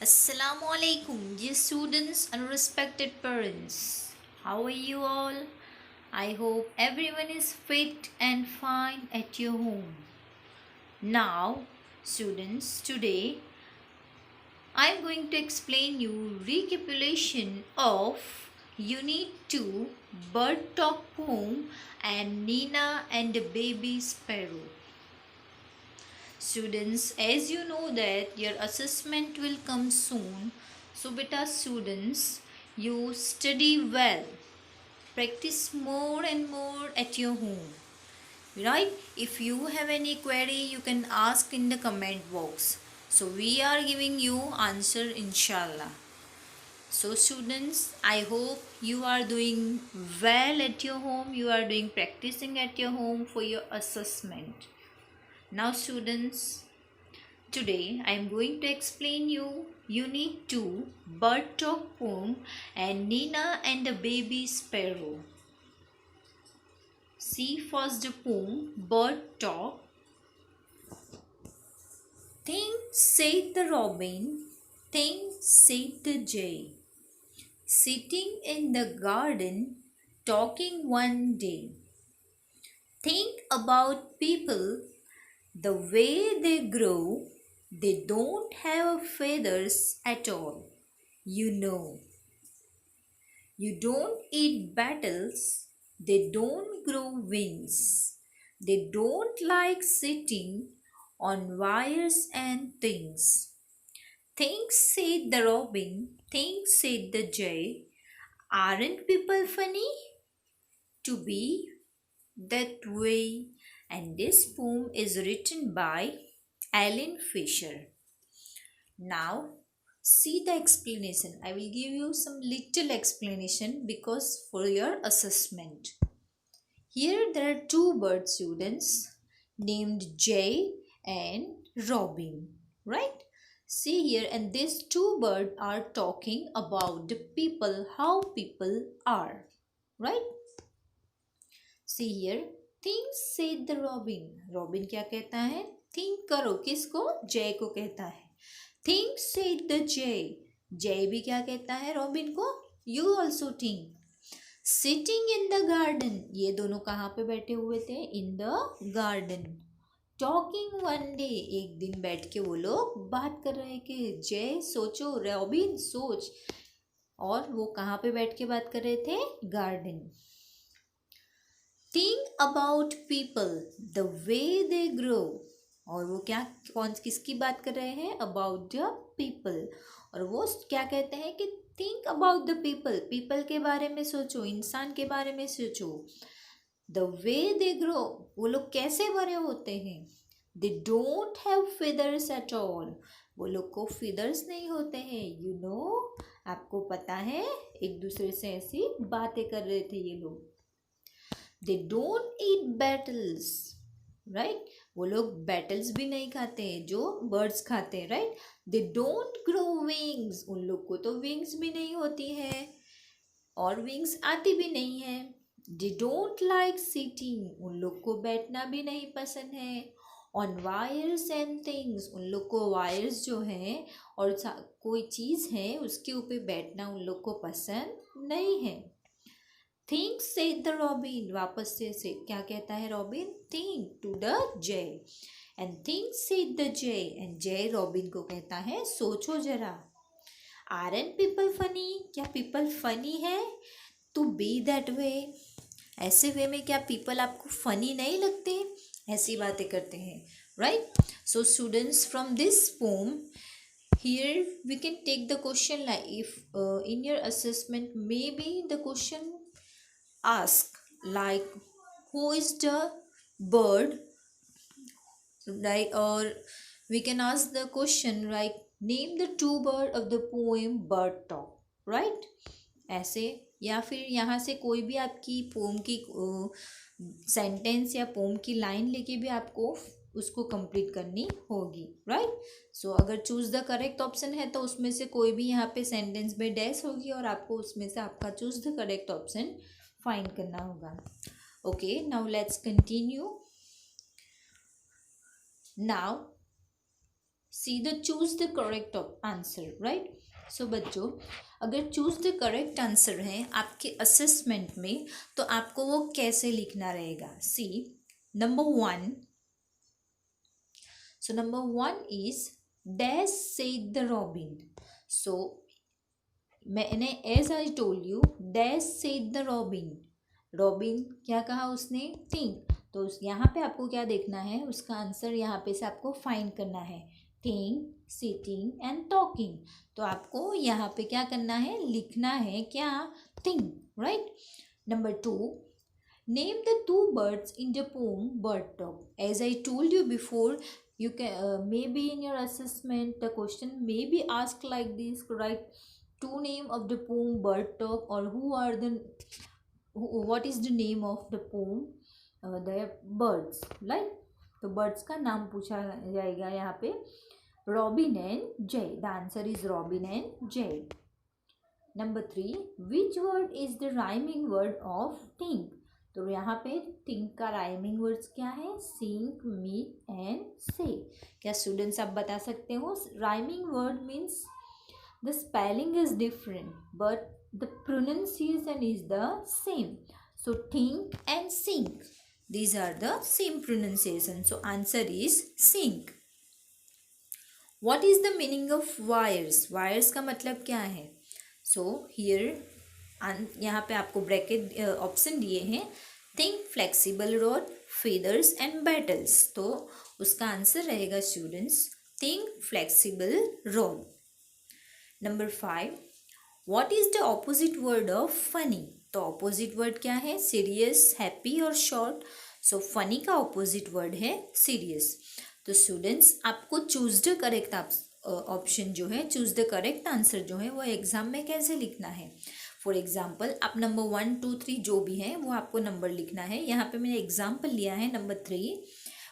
Assalamu alaikum, dear students and respected parents. How are you all? I hope everyone is fit and fine at your home. Now, students, today I am going to explain you recapitulation of Unit 2 Bird Talk Poem and Nina and the Baby Sparrow. Students, as you know that your assessment will come soon, so beta students, you study well, practice more and more at your home, right? If you have any query, you can ask in the comment box, so we are giving you answer inshallah. So students, I hope you are doing well at your home, you are doing practicing at your home for your assessment. Now students, today I am going to explain you Unit 2 Bird Talk Poem and Nina and the Baby Sparrow. See first the poem Bird Talk. Think, said the robin, think, said the jay, sitting in the garden talking one day. Think about people, the way they grow, they don't have feathers at all. You know, you don't eat battles, they don't grow wings, they don't like sitting on wires and things. Think, said the robin, think, said the jay, aren't people funny to be that way? And this poem is written by Alan Fisher. Now, see the explanation. I will give you some little explanation because for your assessment. Here there are two bird students named Jay and Robin, right? See here, and these two birds are talking about the people, how people are, right? See here, think said the Robin. Robin क्या कहता है? Think करो, किसको? जय को कहता है. Think said the Jay. जय भी क्या कहता है रॉबिन को? You also think. Sitting in the garden. ये दोनों कहाँ पे बैठे हुए थे? In the garden. Talking one day. एक दिन बैठ के वो लोग बात कर रहे हैं कि जय सोचो, रॉबिन सोच. और वो कहाँ पे बैठ के बात कर रहे थे? Garden. Think about people, the way they grow. और वो क्या किसकी बात कर रहे हैं? About the people. और वो क्या कहते हैं कि think about the people. People के बारे में सोचो, इंसान के बारे में सोचो. The way they grow. वो लोग कैसे बड़े होते हैं? They don't have feathers at all. वो लोग को feathers नहीं होते हैं. You know, आपको पता है, एक दूसरे से ऐसी बातें कर रहे थे ये लोग. They don't eat battles, right? वो लोग battles भी नहीं खाते हैं जो birds खाते हैं, right? They don't grow wings. उन लोग को तो wings भी नहीं होती है और wings आती भी नहीं है. They don't like sitting. उन लोग को बैठना भी नहीं पसंद है. On wires and things. उन लोग को wires जो हैं और कोई चीज़ है उसके ऊपर बैठना उन लोग को पसंद नहीं है. Think said the Robin. वापस से क्या कहता है robin? Think to the Jay. And think said the Jay. And Jay robin को कहता है सोचो जरा. Aren't people funny? क्या people funny है? To be that way. ऐसे वे में क्या people आपको funny नहीं लगते? ऐसी बातें करते हैं, right? So students, from this poem, here we can take the question like if in your assessment maybe the question ask like who is the bird, right? Or we can ask the question like name the two bird of the poem Bird Talk, right? ऐसे या फिर यहाँ से कोई भी आपकी pome की sentence या पोम की लाइन लेके भी आपको उसको कंप्लीट करनी होगी, राइट? सो अगर चूज द करेक्ट ऑप्शन है तो उसमें से कोई भी यहाँ पे सेंटेंस में डैश होगी और आपको उसमें से आपका choose the correct option find करना होगा. Okay, now let's continue. Now see the choose the correct answer, right. So बच्चों, अगर चूज द करेक्ट आंसर है आपके असेसमेंट में, तो आपको वो कैसे लिखना रहेगा। See number 1, so number 1 is dash said the robin. So मैंने as I told you, dash said the robin, robin क्या कहा उसने, थिंक। तो यहाँ पे आपको क्या देखना है, उसका आंसर यहाँ पे से आपको फाइंड करना है, थिंक, सिटिंग एंड टॉकिंग। तो आपको यहाँ पे क्या करना है, लिखना है क्या, think, right. Number 2, name the 2 birds in the poem bird talk. As I told you before, you can maybe in your assessment the question may be asked like this, write 2 name of the poem bird talk, or what is the name of the poem, the birds, right? तो birds का नाम पूछा जाएगा यहाँ पे, Robin and Jay. The answer is Robin and Jay. Number 3, which word is the rhyming word of think. तो यहाँ पे थिंक का राइमिंग वर्ड्स क्या है, सिंक, मीट एंड से। क्या स्टूडेंट्स आप बता सकते हो, rhyming word means the spelling is different but the pronunciation is the same. So think and sink, these are the same pronunciation, so answer is sink. What is the meaning of wires? Wires का मतलब क्या है? So here यहाँ पे आपको bracket option दिए हैं, think, flexible rod, feathers and battles। तो उसका आंसर रहेगा students think, flexible rod. Number 5, what is the opposite word of funny. तो ऑपोजिट वर्ड क्या है, सीरियस, हैप्पी और शॉर्ट। सो फनी का ऑपोजिट वर्ड है सीरियस। तो स्टूडेंट्स आपको चूज द करेक्ट ऑप्शन जो है, चूज द करेक्ट आंसर जो है वो एग्जाम में कैसे लिखना है। फॉर एग्जाम्पल आप नंबर 1, 2, 3 जो भी है वो आपको नंबर लिखना है। यहाँ पे मैंने एग्जाम्पल लिया है number 3,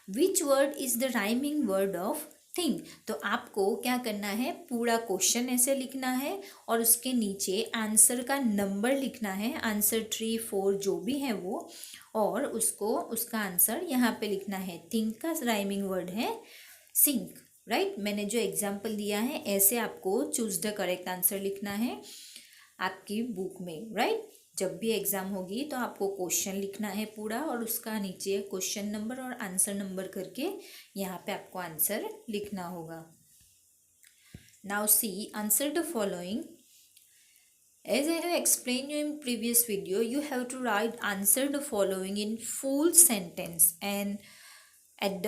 which word is the rhyming word of think. तो आपको क्या करना है, पूरा क्वेश्चन ऐसे लिखना है और उसके नीचे आंसर का नंबर लिखना है, आंसर 3, 4 जो भी है वो, और उसका आंसर यहाँ पे लिखना है। थिंक का राइमिंग वर्ड है सिंक, राइट। मैंने जो एग्जाम्पल दिया है ऐसे आपको चूज द करेक्ट आंसर लिखना है आपकी बुक में, राइट। जब भी एग्जाम होगी तो आपको क्वेश्चन लिखना है पूरा और उसका नीचे क्वेश्चन नंबर और आंसर नंबर करके यहाँ पे आपको आंसर लिखना होगा। Now see, answer the following. As I have explained you in previous video, you have to write answer the following in full sentence, and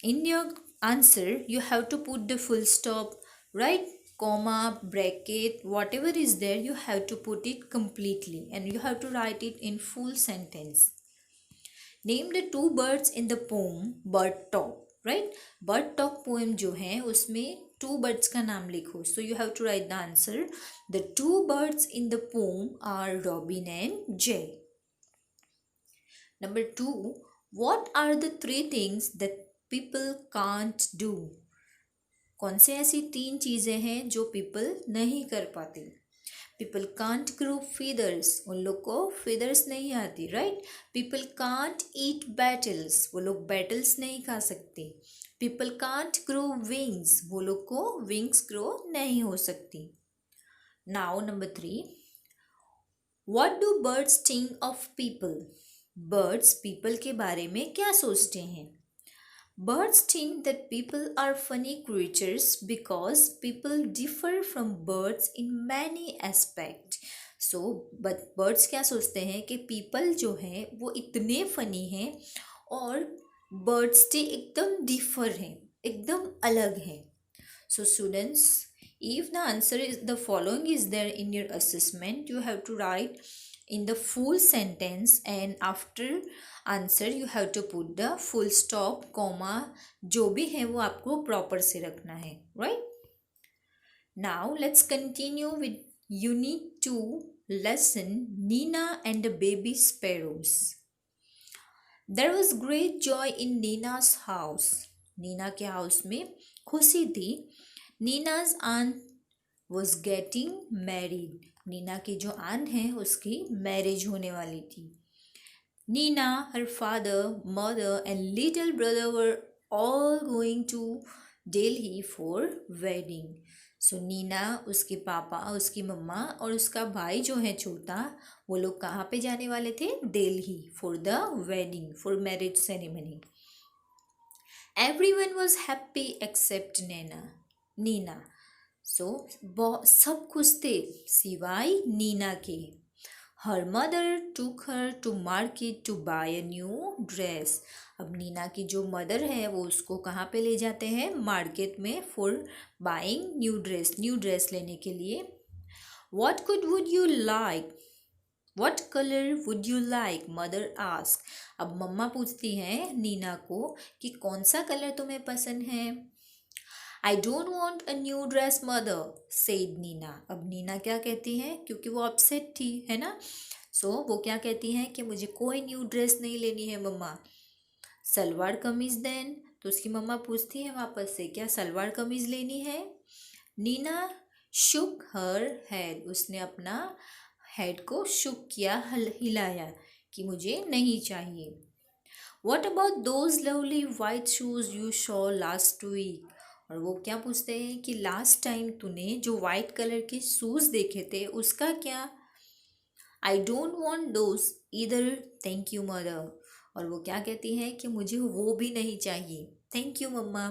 in your answer you have to put the full stop, right, comma, bracket, whatever is there you have to put it completely and you have to write it in full sentence. Name the 2 birds in the poem bird talk, right? bird talk poem जो है उसमें 2 birds का नाम लिखो। So you have to write the answer. The 2 birds in the poem are Robin and Jay. Number 2, what are the 3 things that people can't do? कौन से ऐसी 3 चीज़ें हैं जो पीपल नहीं कर पाते। पीपल कांट ग्रो feathers, उन लोग को feathers नहीं आती, right. People can't eat battles, वो लोग बैटल्स नहीं खा सकते। पीपल कांट ग्रो विंग्स, वो लोग को विंग्स ग्रो नहीं हो सकती। Now number 3, what do birds think of people. Birds people के बारे में क्या सोचते हैं। Birds think that people are funny creatures because people differ from birds in many aspects. So, but birds क्या सोचते हैं कि people जो हैं वो इतने funny हैं और birds से एकदम differ हैं, एकदम अलग हैं। So students, if the answer is the following is there in your assessment, you have to write in the full sentence and after answer you have to put the full stop, comma, जो भी है वो आपको proper से रखना है, right? Now let's continue with unit 2 lesson Nina and the baby sparrows. There was great joy in Nina's house. Neena के house में खुशी थी। Nina's aunt was getting married. Neena की जो आंट है उसकी मैरिज होने वाली थी। Nina, her father, mother and little brother were all going to Delhi for wedding. So Neena, उसके पापा, उसकी मम्मा और उसका भाई जो है छोटा, वो लोग कहाँ पे जाने वाले थे? Delhi for the wedding, for marriage ceremony. Everyone was happy except Neena. So सब खुश थे सिवाय नीना के। Her mother took her to market to buy a new dress. अब नीना की जो मदर है वो उसको कहाँ पे ले जाते हैं? मार्केट में, फॉर बाइंग न्यू ड्रेस लेने के लिए। What would you like? What colour would you like? Mother ask. अब मम्मा पूछती हैं नीना को कि कौन सा कलर तुम्हें पसंद है? I don't want a new dress mother, said Nina. अब नीना क्या कहती हैं, क्योंकि वो अपसेट थी, है ना। वो क्या कहती हैं कि मुझे कोई न्यू ड्रेस नहीं लेनी है मम्मा। सलवार कमीज देन। तो उसकी मम्मा पूछती है वापस से, क्या सलवार कमीज लेनी है? नीना शुक हर हेड। उसने अपना हेड को शुक किया, हिलाया कि मुझे नहीं चाहिए। What about those lovely white shoes you saw last week? और वो क्या पूछते हैं कि लास्ट टाइम तूने जो वाइट कलर के शूज देखे थे उसका क्या? आई डोंट वॉन्ट दोज इधर, थैंक यू मदर। और वो क्या कहती है कि मुझे वो भी नहीं चाहिए, thank you mama.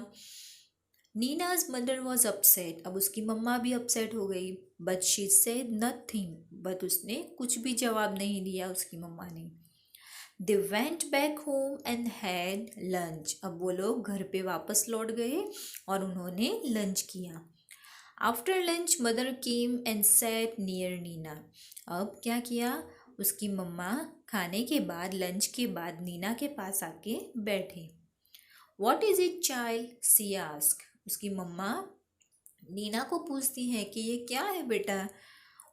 Nina's mother was upset. अब उसकी मम्मा भी अपसेट हो गई। But she said nothing. But उसने कुछ भी जवाब नहीं दिया उसकी मम्मा ने। They went back home and had lunch. अब वो लोग घर पे वापस लौट गए और उन्होंने लंच किया। After lunch mother came and sat near Nina. अब क्या किया? उसकी मम्मा खाने के बाद, लंच के बाद नीना के पास आके बैठे। What is it child? She ask. उसकी मम्मा नीना को पूछती है कि ये क्या है बेटा?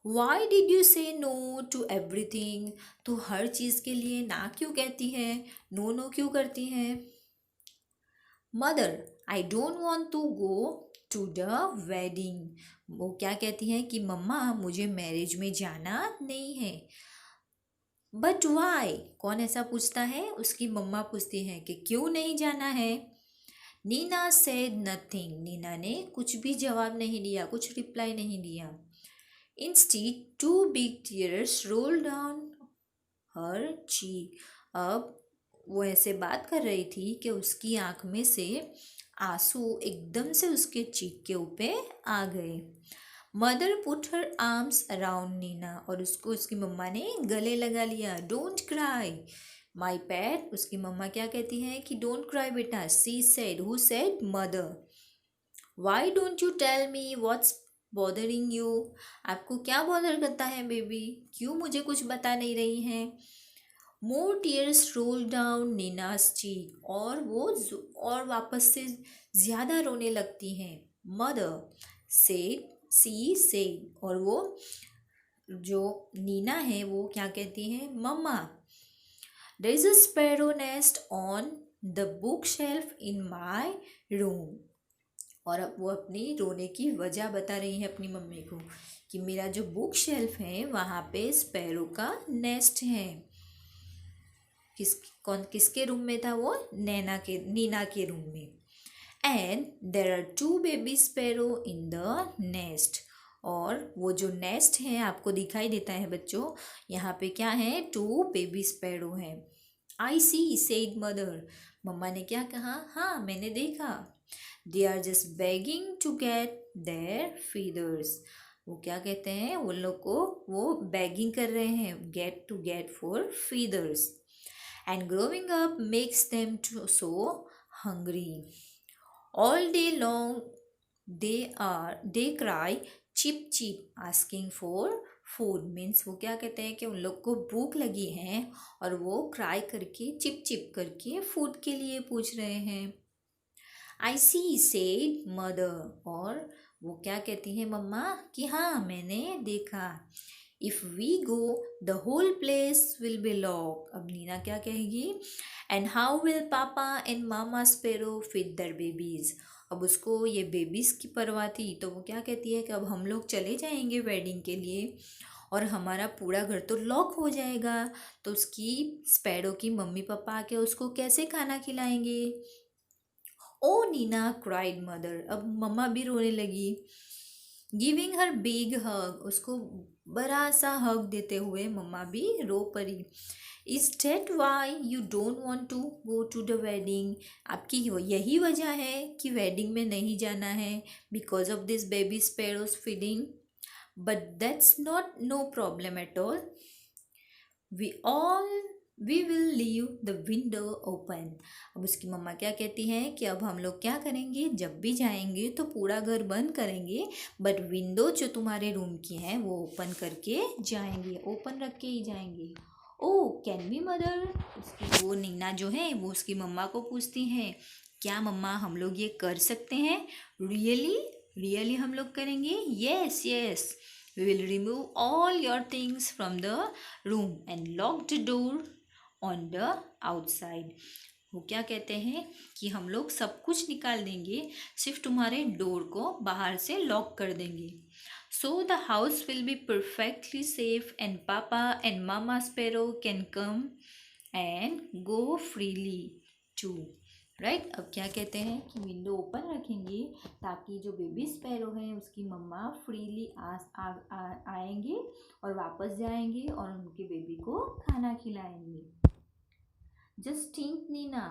वाई डिड यू से नो टू एवरीथिंग? तो हर चीज़ के लिए ना क्यों कहती है, नो नो क्यों करती है? Mother, I don't want to go to the wedding. वो क्या कहती हैं कि मम्मा मुझे मैरिज में जाना नहीं है। But why? कौन ऐसा पूछता है? उसकी मम्मा पूछती है कि क्यों नहीं जाना है। Neena said nothing. नीना ने कुछ भी जवाब नहीं दिया, कुछ रिप्लाई नहीं दिया। Instead, two big tears rolled down her cheek. अब वो ऐसे बात कर रही थी कि उसकी आंख में से आंसू एकदम से उसके चीक के ऊपर आ गए। Mother put her arms around Nina. और उसको उसकी मम्मा ने गले लगा लिया। Don't cry my pet. उसकी मम्मा क्या कहती है कि डोंट क्राई बेटा। She said, who said? Mother. Why don't you tell me what's bothering you? आपको क्या बॉदर करता है बेबी? क्यों मुझे कुछ बता नहीं रही हैं? More tears roll down Neena's cheek. और वापस से ज़्यादा रोने लगती हैं। Mother said, she said. और वो जो नीना है वो क्या कहती हैं? Mama, there is a sparrow nest on the bookshelf in my room. और अब वो अपनी रोने की वजह बता रही है अपनी मम्मी को कि मेरा जो बुक शेल्फ है वहाँ पे स्पैरो का नेस्ट है। किसके रूम में था वो? नीना के रूम में। And there are two baby sparrow in the nest. और वो जो नेस्ट है आपको दिखाई देता है बच्चों, यहाँ पे क्या है? टू बेबी स्पैरो है। आई सी सेड मदर। मम्मा ने क्या कहा? हाँ मैंने देखा। They are just begging to get their feathers. वो क्या कहते हैं? उन लोग को वो बेगिंग कर रहे हैं, get for feathers. And growing up makes them so hungry. All day long they cry chip chip asking for food. Means वो क्या कहते हैं कि उन लोग को भूख लगी है और वो क्राई करके, चिप चिप करके फूड के लिए पूछ रहे हैं। आई सी सेड मदर। और वो क्या कहती है मम्मा कि हाँ मैंने देखा। If we go the whole place will be lock. अब नीना क्या कहेगी? And how will papa and mama sparrow feed their babies. अब उसको ये बेबीज़ की परवाह थी, तो वो क्या कहती है कि अब हम लोग चले जाएंगे वेडिंग के लिए और हमारा पूरा घर तो लॉक हो जाएगा, तो उसकी स्पैरो की मम्मी पापा आके उसको कैसे खाना खिलाएंगे? ओ नीना क्राइड मदर, अब मम्मा भी रोने लगी। गिविंग हर बिग हग, उसको बड़ा सा हग देते हुए मम्मा भी रो पड़ी। Is that why you don't want to go to the wedding, आपकी यही वजह है कि वेडिंग में नहीं जाना है, because of this baby sparrows feeding. But that's not no problem at all, we will leave the window open. अब उसकी मम्मा क्या कहती हैं कि अब हम लोग क्या करेंगे, जब भी जाएंगे तो पूरा घर बंद करेंगे, बट विंडो जो तुम्हारे रूम की हैं वो ओपन करके जाएंगे, ओपन रख के ही जाएंगे। ओ कैन वी मदर, उसकी वो नीना जो है वो उसकी मम्मा को पूछती हैं, क्या मम्मा हम लोग ये कर सकते हैं, रियली रियली हम लोग करेंगे। Yes yes, we will remove all your things from the room and lock the door on the outside। वो क्या कहते हैं कि हम लोग सब कुछ निकाल देंगे, सिर्फ तुम्हारे डोर को बाहर से लॉक कर देंगे। So the house will be perfectly safe and Papa and Mama Sparrow can come and go freely too। Right अब क्या कहते हैं कि विंडो ओपन रखेंगे ताकि जो बेबी स्पैरो है उसकी मम्मा फ्रीली आएंगे और वापस जाएंगे और उनके बेबी को खाना खिलाएंगे। Just think Nina,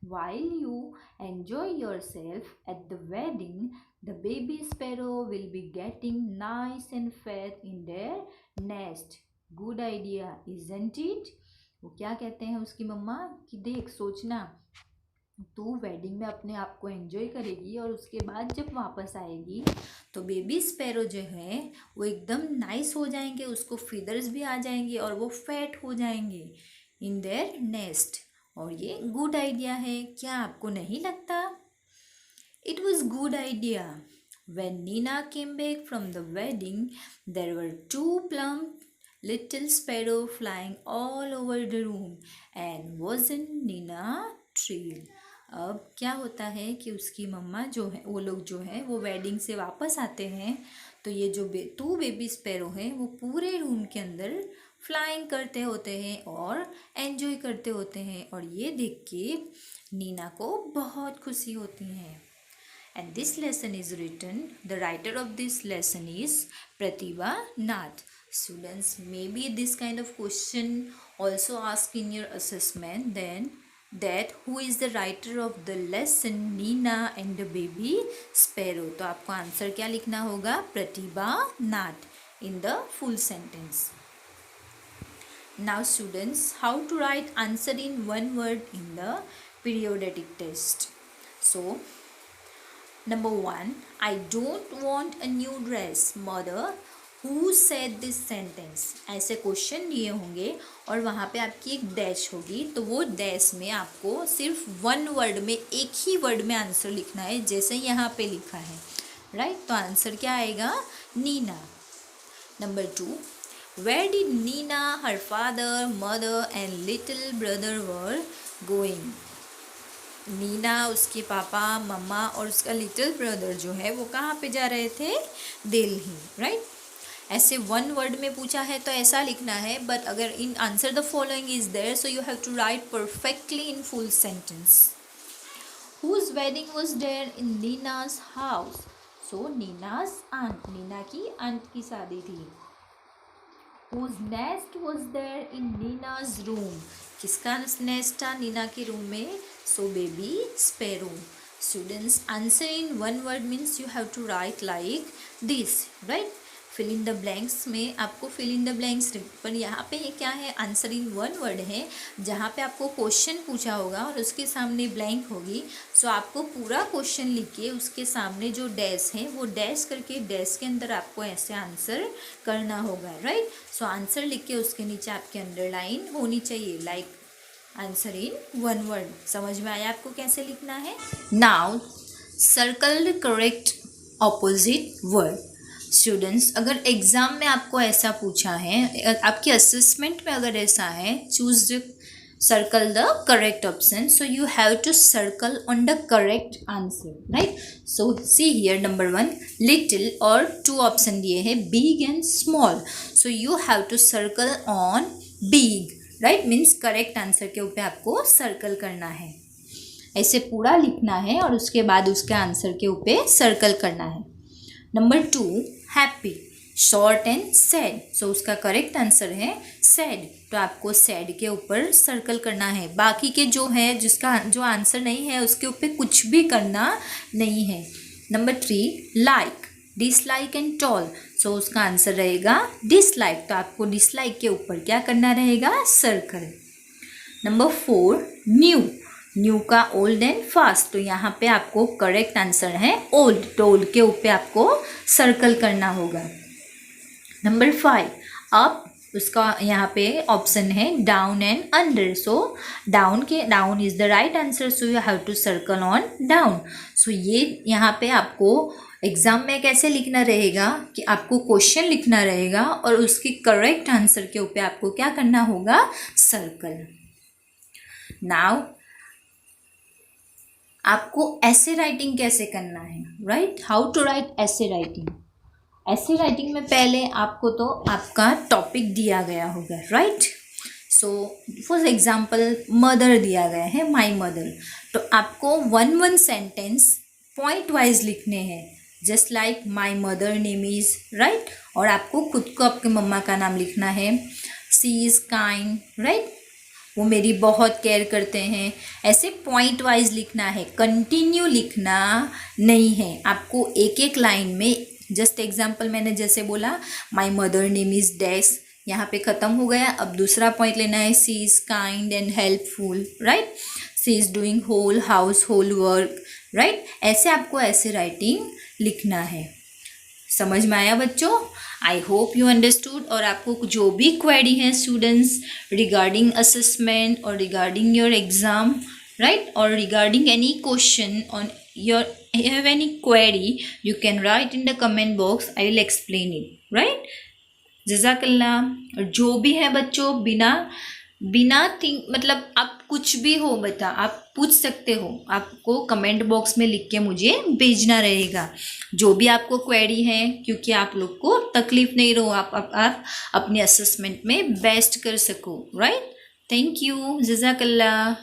while you enjoy yourself at the wedding, the baby sparrow will be getting nice and fat in their nest। Good idea, isn't it? वो क्या कहते हैं उसकी मम्मा कि देख सोचना, तू वेडिंग में अपने आप को एंजॉय करेगी और उसके बाद जब वापस आएगी तो बेबी स्पैरो जो है वो एकदम नाइस हो जाएंगे, उसको फीदर्स भी आ जाएंगे और वो फैट हो जाएंगे इन देयर नेस्ट। और ये गुड आइडिया है, क्या आपको नहीं लगता? It was good idea. When Nina came back from the wedding, there were 2 plump little sparrow flying all over the room, and wasn't Nina thrilled? अब क्या होता है कि उसकी मम्मा जो है वो लोग जो है वो वेडिंग से वापस आते हैं तो ये जो 2 बेबी स्पैरो हैं वो पूरे रूम के अंदर फ्लाइंग करते होते हैं और एंजॉय करते होते हैं और ये देख के नीना को बहुत खुशी होती है। And this lesson is written, the writer of this lesson is Pratibha Nath। Students, maybe this kind of question also asked in your assessment, then that who is the writer of the lesson Nina and the baby sparrow। तो आपको answer क्या लिखना होगा, प्रतिभा नाथ in the full sentence। Now students, how to write answer in one word in the periodic test। So Number 1, I don't want a new dress, mother who said this sentence। ऐसे question दिए होंगे और वहाँ पे आपकी एक dash होगी, तो वो डैश में आपको सिर्फ 1 वर्ड में, एक ही वर्ड में आंसर लिखना है, जैसे यहाँ पे लिखा है। राइट तो आंसर क्या आएगा, Neena. Number 2, where did Nina, her father, mother and little brother were going। Neena, उसके पापा, मम्मा और उसका लिटिल ब्रदर जो है वो कहाँ पे जा रहे थे, दिल्ली। राइट ऐसे 1 वर्ड में पूछा है तो ऐसा लिखना है, बट अगर in answer the following is there so you have to write perfectly in full sentence. Whose wedding was there in Nina's house. So Nina's aunt, Nina की आंट की शादी थी। Whose nest was there in Nina's room। किसका nest था नीना के room में, so baby sparrow. Students answer in 1 word means you have to write like this. Right fill in the blanks में आपको फिल इन द ब्लैंक्स, पर यहाँ पे क्या है, आंसर इन 1 वर्ड है, जहाँ पे आपको क्वेश्चन पूछा होगा और उसके सामने ब्लैंक होगी। सो आपको पूरा क्वेश्चन लिख के उसके सामने जो डैश है वो डैश करके डैश के अंदर आपको ऐसे आंसर करना होगा। राइट सो आंसर लिख के उसके नीचे आपके अंडरलाइन होनी चाहिए, लाइक आंसर इन 1 वर्ड। समझ में आया आपको कैसे लिखना है। Now circle the correct opposite word. Students अगर एग्ज़ाम में आपको ऐसा पूछा है, आपके असेसमेंट में अगर ऐसा है, choose the circle the correct option, so you have to circle on the correct answer. Right so see here number 1 little और 2 ऑप्शन दिए हैं big and small, so you have to circle on big. Right means correct answer के ऊपर आपको circle करना है। ऐसे पूरा लिखना है और उसके बाद उसके आंसर के ऊपर सर्कल करना है। Number 2 happy, short and sad. So उसका करेक्ट आंसर है सैड, तो आपको सैड के ऊपर सर्कल करना है। बाकी के जो है जिसका जो आंसर नहीं है उसके ऊपर कुछ भी करना नहीं है। Number 3 like, dislike and tall. So उसका आंसर रहेगा डिसलाइक, तो आपको डिसलाइक के ऊपर क्या करना रहेगा, सर्कल। नंबर 4 न्यू, न्यू का ओल्ड एंड फास्ट, तो यहाँ पे आपको करेक्ट आंसर है ओल्ड, तो ओल्ड के ऊपर आपको सर्कल करना होगा। नंबर 5 अप, उसका यहाँ पे ऑप्शन है down and under. So down is the right answer, so you have to circle on down. So ये यहाँ पे आपको एग्जाम में कैसे लिखना रहेगा कि आपको क्वेश्चन लिखना रहेगा और उसकी करेक्ट आंसर के ऊपर आपको क्या करना होगा, सर्कल। नाउ आपको ऐसे राइटिंग कैसे करना है, राइट, हाउ टू राइट ऐसे राइटिंग। ऐसे राइटिंग में पहले आपको तो आपका टॉपिक दिया गया होगा, right. So for example mother दिया गया है, माई मदर, तो आपको वन सेंटेंस पॉइंट वाइज लिखने हैं, just like my mother name is, right. और आपको खुद को आपके मम्मा का नाम लिखना है, सी इज़ काइंड, राइट, वो मेरी बहुत केयर करते हैं। ऐसे पॉइंट वाइज लिखना है, कंटिन्यू लिखना नहीं है आपको एक एक लाइन में। जस्ट एग्जाम्पल मैंने जैसे बोला my mother name is dash, यहाँ पे ख़त्म हो गया। अब दूसरा पॉइंट लेना है, she is kind and helpful, right, she is doing whole household work, right. ऐसे आपको ऐसे राइटिंग लिखना है। समझ में आया बच्चों? I hope you understood. और आपको जो भी क्वेरी है स्टूडेंट्स रिगार्डिंग असेसमेंट और रिगार्डिंग योर एग्जाम, राइट, और regarding any question on your have any query, you can write in the comment box, I will explain it, right. जज़ाकल्लाह। और जो भी है बच्चों बिना थिंक मतलब आप कुछ भी हो बता आप पूछ सकते हो, आपको कमेंट बॉक्स में लिख के मुझे भेजना रहेगा जो भी आपको क्वेरी है, क्योंकि आप लोग को तकलीफ नहीं रहो, आप अपने असेसमेंट में बेस्ट कर सको, राइट। थैंक यू, जज़ाकल्लाह।